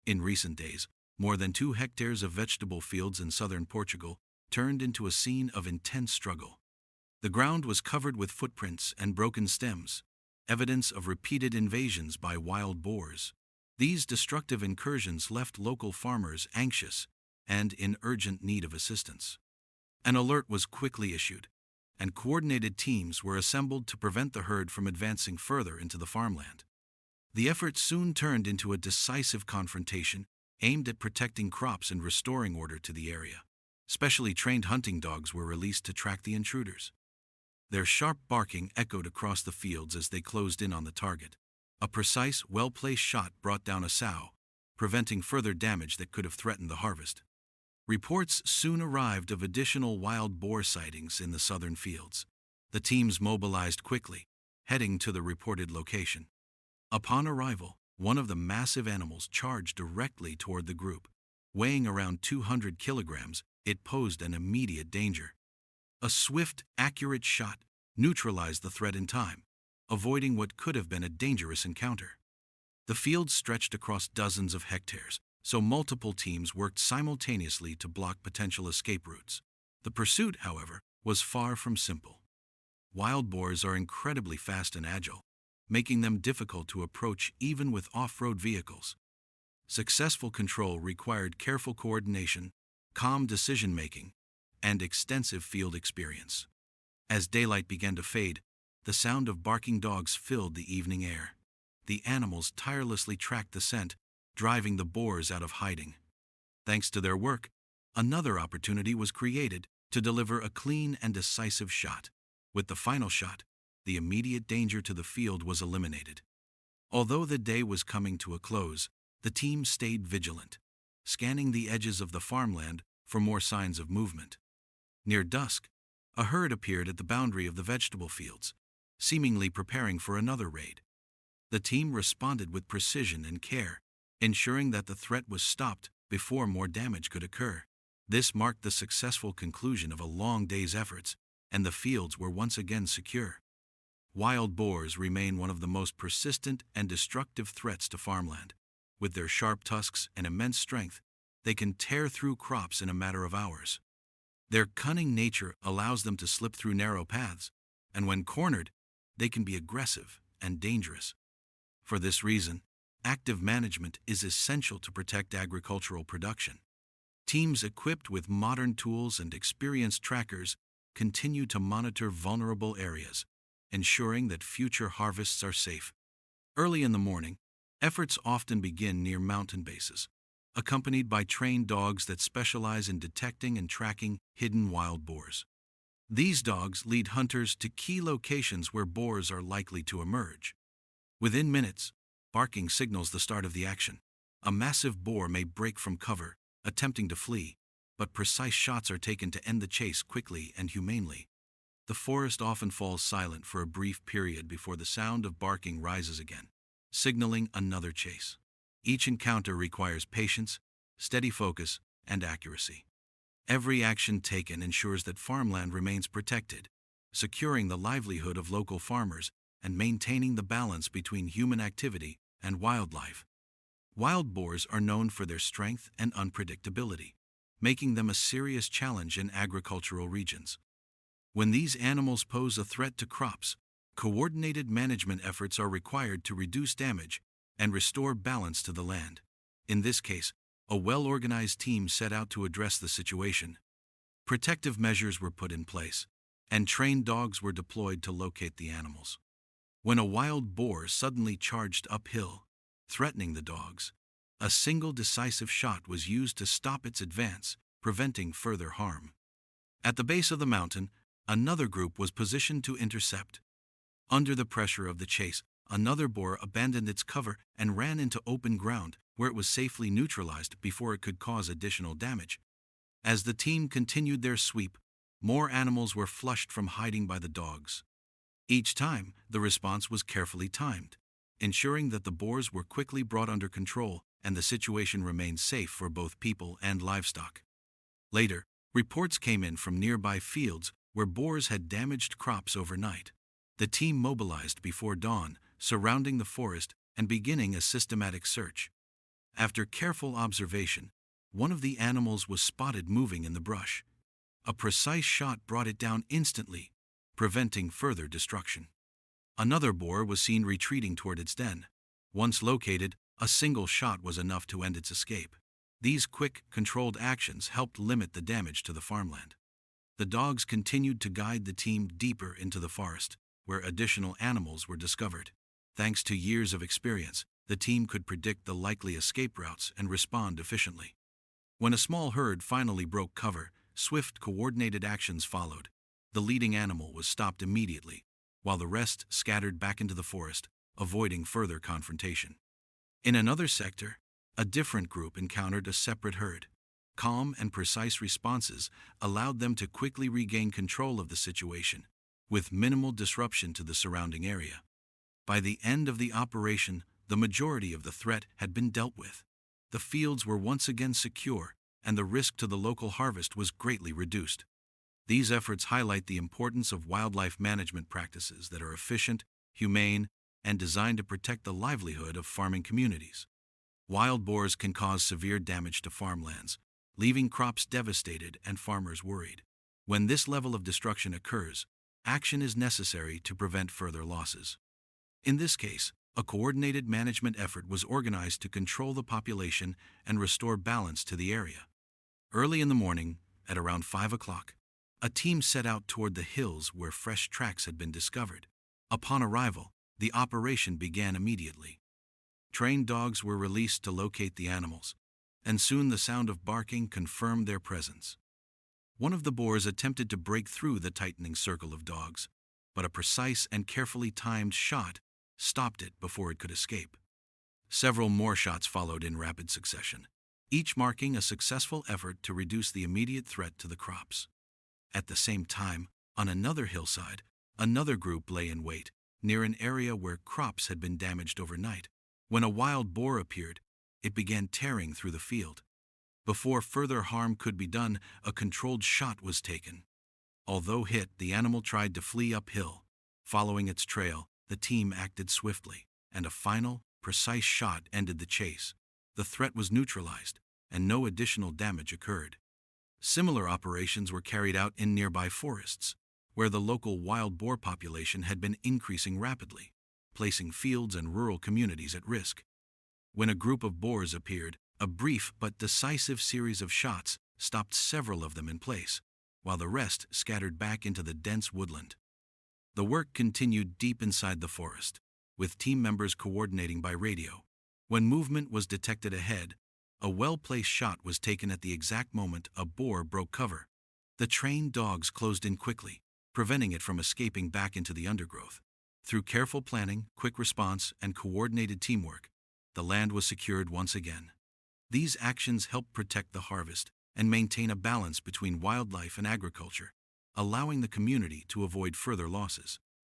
In recent days, more than 2 hectares of vegetable fields in southern Portugal turned into a scene of intense struggle. The ground was covered with footprints and broken stems, evidence of repeated invasions by wild boars. These destructive incursions left local farmers anxious and in urgent need of assistance. An alert was quickly issued, and coordinated teams were assembled to prevent the herd from advancing further into the farmland. The effort soon turned into a decisive confrontation aimed at protecting crops and restoring order to the area. Specially trained hunting dogs were released to track the intruders. Their sharp barking echoed across the fields as they closed in on the target. A precise, well-placed shot brought down a sow, preventing further damage that could have threatened the harvest. Reports soon arrived of additional wild boar sightings in the southern fields. The teams mobilized quickly, heading to the reported location. Upon arrival, one of the massive animals charged directly toward the group. Weighing around 200 kilograms, it posed an immediate danger. A swift, accurate shot neutralized the threat in time, avoiding what could have been a dangerous encounter. The field stretched across dozens of hectares, so multiple teams worked simultaneously to block potential escape routes. The pursuit, however, was far from simple. Wild boars are incredibly fast and agile, making them difficult to approach even with off-road vehicles. Successful control required careful coordination, calm decision-making, and extensive field experience. As daylight began to fade, the sound of barking dogs filled the evening air. The animals tirelessly tracked the scent, driving the boars out of hiding. Thanks to their work, another opportunity was created to deliver a clean and decisive shot. With the final shot, the immediate danger to the field was eliminated. Although the day was coming to a close, the team stayed vigilant, scanning the edges of the farmland for more signs of movement. Near dusk, a herd appeared at the boundary of the vegetable fields, seemingly preparing for another raid. The team responded with precision and care, ensuring that the threat was stopped before more damage could occur. This marked the successful conclusion of a long day's efforts, and the fields were once again secure. Wild boars remain one of the most persistent and destructive threats to farmland. With their sharp tusks and immense strength, they can tear through crops in a matter of hours. Their cunning nature allows them to slip through narrow paths, and when cornered, they can be aggressive and dangerous. For this reason, active management is essential to protect agricultural production. Teams equipped with modern tools and experienced trackers continue to monitor vulnerable areas, ensuring that future harvests are safe. Early in the morning, efforts often begin near mountain bases, accompanied by trained dogs that specialize in detecting and tracking hidden wild boars. These dogs lead hunters to key locations where boars are likely to emerge. Within minutes, barking signals the start of the action. A massive boar may break from cover, attempting to flee, but precise shots are taken to end the chase quickly and humanely. The forest often falls silent for a brief period before the sound of barking rises again, signaling another chase. Each encounter requires patience, steady focus, and accuracy. Every action taken ensures that farmland remains protected, securing the livelihood of local farmers and maintaining the balance between human activity and wildlife. Wild boars are known for their strength and unpredictability, making them a serious challenge in agricultural regions. When these animals pose a threat to crops, coordinated management efforts are required to reduce damage and restore balance to the land. In this case, a well-organized team set out to address the situation. Protective measures were put in place, and trained dogs were deployed to locate the animals. When a wild boar suddenly charged uphill, threatening the dogs, a single decisive shot was used to stop its advance, preventing further harm. At the base of the mountain, another group was positioned to intercept. Under the pressure of the chase, another boar abandoned its cover and ran into open ground, where it was safely neutralized before it could cause additional damage. As the team continued their sweep, more animals were flushed from hiding by the dogs. Each time, the response was carefully timed, ensuring that the boars were quickly brought under control and the situation remained safe for both people and livestock. Later, reports came in from nearby fields where boars had damaged crops overnight. The team mobilized before dawn, surrounding the forest and beginning a systematic search. After careful observation, one of the animals was spotted moving in the brush. A precise shot brought it down instantly, preventing further destruction. Another boar was seen retreating toward its den. Once located, a single shot was enough to end its escape. These quick, controlled actions helped limit the damage to the farmland. The dogs continued to guide the team deeper into the forest, where additional animals were discovered. Thanks to years of experience, the team could predict the likely escape routes and respond efficiently. When a small herd finally broke cover, swift, coordinated actions followed. The leading animal was stopped immediately, while the rest scattered back into the forest, avoiding further confrontation. In another sector, a different group encountered a separate herd. Calm and precise responses allowed them to quickly regain control of the situation, with minimal disruption to the surrounding area. By the end of the operation, the majority of the threat had been dealt with. The fields were once again secure, and the risk to the local harvest was greatly reduced. These efforts highlight the importance of wildlife management practices that are efficient, humane, and designed to protect the livelihood of farming communities. Wild boars can cause severe damage to farmlands, leaving crops devastated and farmers worried. When this level of destruction occurs, action is necessary to prevent further losses. In this case, a coordinated management effort was organized to control the population and restore balance to the area. Early in the morning, at around 5 o'clock, a team set out toward the hills where fresh tracks had been discovered. Upon arrival, the operation began immediately. Trained dogs were released to locate the animals, and soon the sound of barking confirmed their presence. One of the boars attempted to break through the tightening circle of dogs, but a precise and carefully timed shot stopped it before it could escape. Several more shots followed in rapid succession, each marking a successful effort to reduce the immediate threat to the crops. At the same time, on another hillside, another group lay in wait, near an area where crops had been damaged overnight. When a wild boar appeared, it began tearing through the field. Before further harm could be done, a controlled shot was taken. Although hit, the animal tried to flee uphill. Following its trail, the team acted swiftly, and a final, precise shot ended the chase. The threat was neutralized, and no additional damage occurred. Similar operations were carried out in nearby forests, where the local wild boar population had been increasing rapidly, placing fields and rural communities at risk. When a group of boars appeared, a brief but decisive series of shots stopped several of them in place, while the rest scattered back into the dense woodland. The work continued deep inside the forest, with team members coordinating by radio. When movement was detected ahead, a well-placed shot was taken at the exact moment a boar broke cover. The trained dogs closed in quickly, preventing it from escaping back into the undergrowth. Through careful planning, quick response, and coordinated teamwork, the land was secured once again. These actions helped protect the harvest and maintain a balance between wildlife and agriculture, allowing the community to avoid further losses.